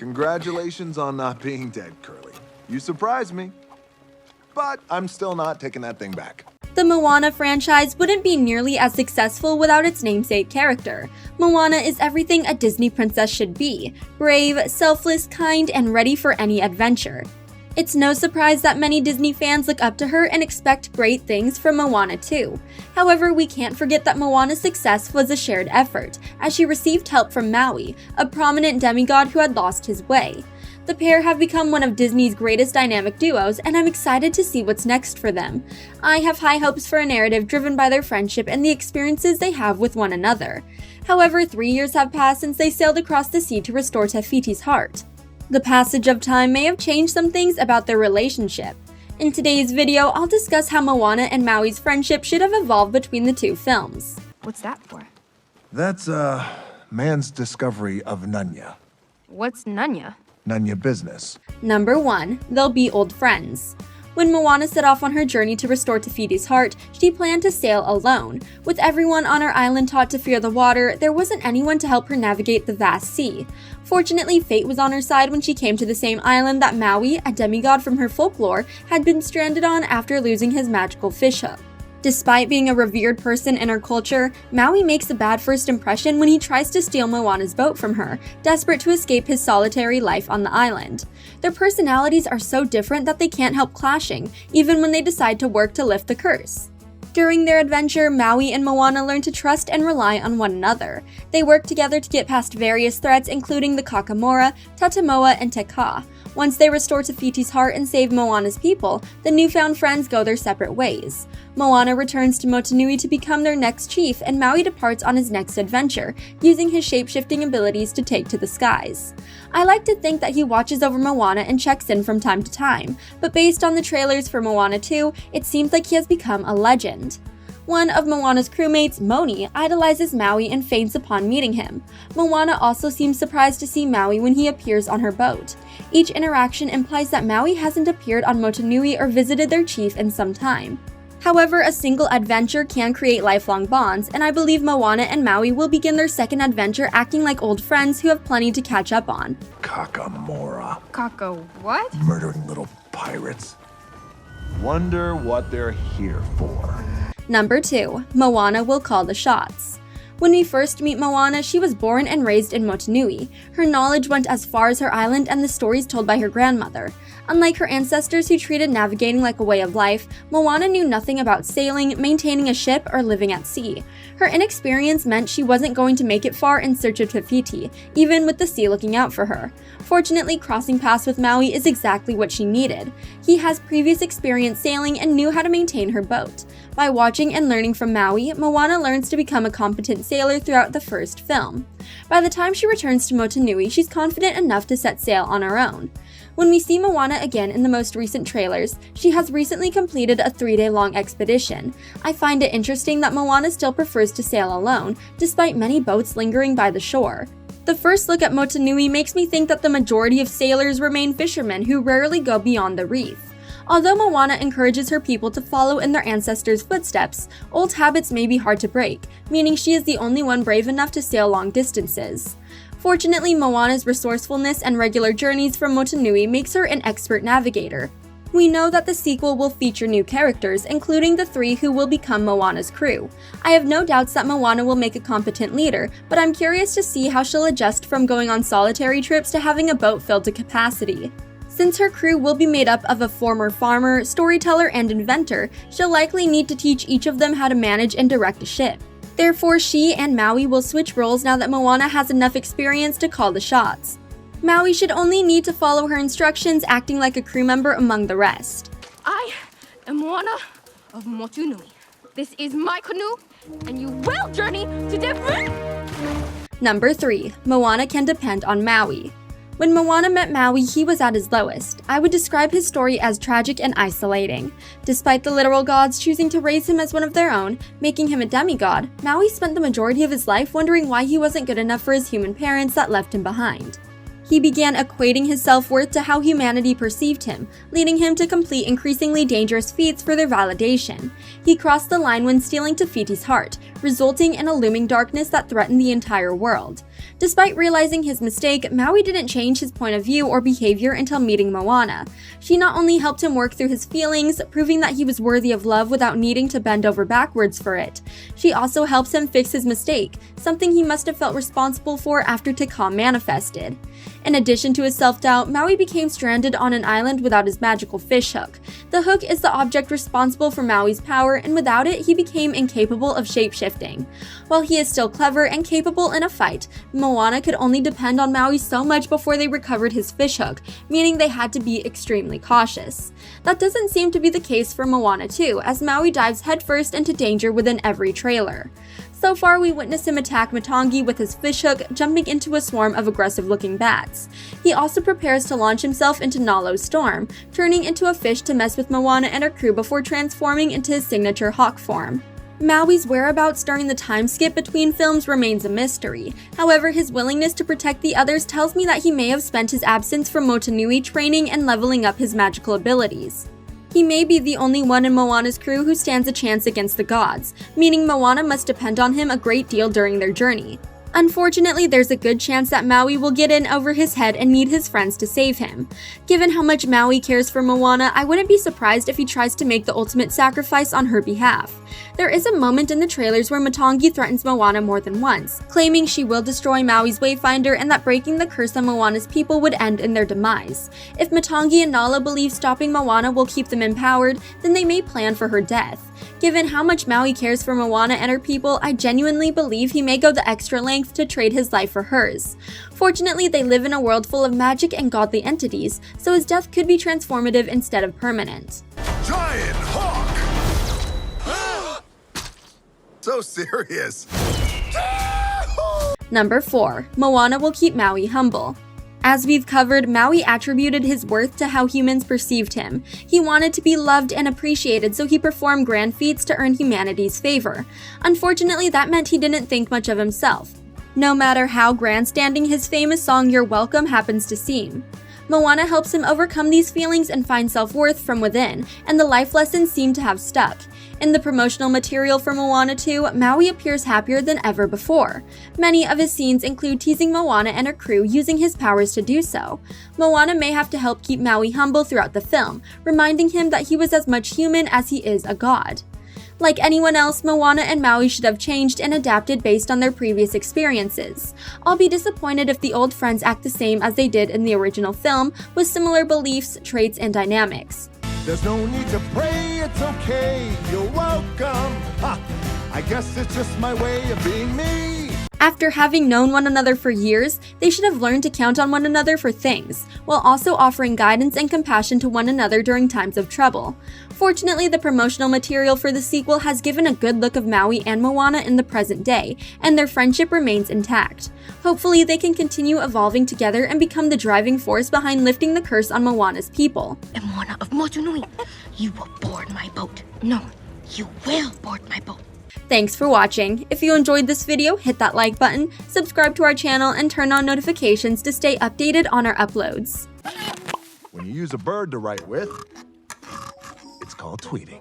Congratulations on not being dead, Curly. You surprised me. But I'm still not taking that thing back. The Moana franchise wouldn't be nearly as successful without its namesake character. Moana is everything a Disney princess should be: brave, selfless, kind, and ready for any adventure. It's no surprise that many Disney fans look up to her and expect great things from Moana 2. However, we can't forget that Moana's success was a shared effort, as she received help from Maui, a prominent demigod who had lost his way. The pair have become one of Disney's greatest dynamic duos, and I'm excited to see what's next for them. I have high hopes for a narrative driven by their friendship and the experiences they have with one another. However, 3 years have passed since they sailed across the sea to restore Te Fiti's heart. The passage of time may have changed some things about their relationship. In today's video, I'll discuss how Moana and Maui's friendship should have evolved between the two films. What's that for? That's, man's discovery of Nunya. What's Nunya? Nunya business. Number 1. They'll be old friends. When Moana set off on her journey to restore Te Fiti's heart, she planned to sail alone. With everyone on her island taught to fear the water, there wasn't anyone to help her navigate the vast sea. Fortunately, fate was on her side when she came to the same island that Maui, a demigod from her folklore, had been stranded on after losing his magical fishhook. Despite being a revered person in her culture, Maui makes a bad first impression when he tries to steal Moana's boat from her, desperate to escape his solitary life on the island. Their personalities are so different that they can't help clashing, even when they decide to work to lift the curse. During their adventure, Maui and Moana learn to trust and rely on one another. They work together to get past various threats, including the Kakamora, Tatamoa, and Te Kā. Once they restore Te Fiti's heart and save Moana's people, the newfound friends go their separate ways. Moana returns to Motunui to become their next chief, and Maui departs on his next adventure, using his shape-shifting abilities to take to the skies. I like to think that he watches over Moana and checks in from time to time, but based on the trailers for Moana 2, it seems like he has become a legend. One of Moana's crewmates, Moni, idolizes Maui and faints upon meeting him. Moana also seems surprised to see Maui when he appears on her boat. Each interaction implies that Maui hasn't appeared on Motunui or visited their chief in some time. However, a single adventure can create lifelong bonds, and I believe Moana and Maui will begin their second adventure acting like old friends who have plenty to catch up on. Kakamora. Kako what? Murdering little pirates. Wonder what they're here for. Number 2. Moana will call the shots. When we first meet Moana, she was born and raised in Motunui. Her knowledge went as far as her island and the stories told by her grandmother. Unlike her ancestors who treated navigating like a way of life, Moana knew nothing about sailing, maintaining a ship, or living at sea. Her inexperience meant she wasn't going to make it far in search of Te Fiti, even with the sea looking out for her. Fortunately, crossing paths with Maui is exactly what she needed. He has previous experience sailing and knew how to maintain her boat. By watching and learning from Maui, Moana learns to become a competent sailor throughout the first film. By the time she returns to Motunui, she's confident enough to set sail on her own. When we see Moana again in the most recent trailers, she has recently completed a 3-day-long expedition. I find it interesting that Moana still prefers to sail alone, despite many boats lingering by the shore. The first look at Motunui makes me think that the majority of sailors remain fishermen who rarely go beyond the reef. Although Moana encourages her people to follow in their ancestors' footsteps, old habits may be hard to break, meaning she is the only one brave enough to sail long distances. Fortunately, Moana's resourcefulness and regular journeys from Motunui makes her an expert navigator. We know that the sequel will feature new characters, including the 3 who will become Moana's crew. I have no doubts that Moana will make a competent leader, but I'm curious to see how she'll adjust from going on solitary trips to having a boat filled to capacity. Since her crew will be made up of a former farmer, storyteller, and inventor, she'll likely need to teach each of them how to manage and direct a ship. Therefore, she and Maui will switch roles now that Moana has enough experience to call the shots. Maui should only need to follow her instructions, acting like a crew member among the rest. I am Moana of Motunui. This is my canoe, and you will journey to different... Number 3. Moana can depend on Maui. When Moana met Maui, he was at his lowest. I would describe his story as tragic and isolating. Despite the literal gods choosing to raise him as one of their own, making him a demigod, Maui spent the majority of his life wondering why he wasn't good enough for his human parents that left him behind. He began equating his self-worth to how humanity perceived him, leading him to complete increasingly dangerous feats for their validation. He crossed the line when stealing Te Fiti's heart, resulting in a looming darkness that threatened the entire world. Despite realizing his mistake, Maui didn't change his point of view or behavior until meeting Moana. She not only helped him work through his feelings, proving that he was worthy of love without needing to bend over backwards for it, she also helps him fix his mistake, something he must have felt responsible for after Te manifested. In addition to his self-doubt, Maui became stranded on an island without his magical fish hook. The hook is the object responsible for Maui's power, and without it, he became incapable of shape-shifting. While he is still clever and capable in a fight, Moana could only depend on Maui so much before they recovered his fish hook, meaning they had to be extremely cautious. That doesn't seem to be the case for Moana too, as Maui dives headfirst into danger within every trailer. So far, we witness him attack Matangi with his fishhook, jumping into a swarm of aggressive-looking bats. He also prepares to launch himself into Nalo's storm, turning into a fish to mess with Moana and her crew before transforming into his signature hawk form. Maui's whereabouts during the time skip between films remains a mystery. However, his willingness to protect the others tells me that he may have spent his absence from Motunui training and leveling up his magical abilities. He may be the only one in Moana's crew who stands a chance against the gods, meaning Moana must depend on him a great deal during their journey. Unfortunately, there's a good chance that Maui will get in over his head and need his friends to save him. Given how much Maui cares for Moana, I wouldn't be surprised if he tries to make the ultimate sacrifice on her behalf. There is a moment in the trailers where Matangi threatens Moana more than once, claiming she will destroy Maui's Wayfinder and that breaking the curse on Moana's people would end in their demise. If Matangi and Nala believe stopping Moana will keep them empowered, then they may plan for her death. Given how much Maui cares for Moana and her people, I genuinely believe he may go the extra length to trade his life for hers. Fortunately, they live in a world full of magic and godly entities, so his death could be transformative instead of permanent. Giant hawk! So serious. Number 4. Moana will keep Maui humble. As we've covered, Maui attributed his worth to how humans perceived him. He wanted to be loved and appreciated, so he performed grand feats to earn humanity's favor. Unfortunately, that meant he didn't think much of himself, no matter how grandstanding his famous song "You're Welcome" happens to seem. Moana helps him overcome these feelings and find self-worth from within, and the life lessons seem to have stuck. In the promotional material for Moana 2, Maui appears happier than ever before. Many of his scenes include teasing Moana and her crew using his powers to do so. Moana may have to help keep Maui humble throughout the film, reminding him that he was as much human as he is a god. Like anyone else, Moana and Maui should have changed and adapted based on their previous experiences. I'll be disappointed if the old friends act the same as they did in the original film, with similar beliefs, traits, and dynamics. There's no need to pray, it's okay, you're welcome. Ha! I guess it's just my way of being me. After having known one another for years, they should have learned to count on one another for things, while also offering guidance and compassion to one another during times of trouble. Fortunately, the promotional material for the sequel has given a good look of Maui and Moana in the present day, and their friendship remains intact. Hopefully, they can continue evolving together and become the driving force behind lifting the curse on Moana's people. Moana of Motunui, you will board my boat. No, you will board my boat. Thanks for watching. If you enjoyed this video, hit that like button, subscribe to our channel, and turn on notifications to stay updated on our uploads. When you use a bird to write with, it's called tweeting.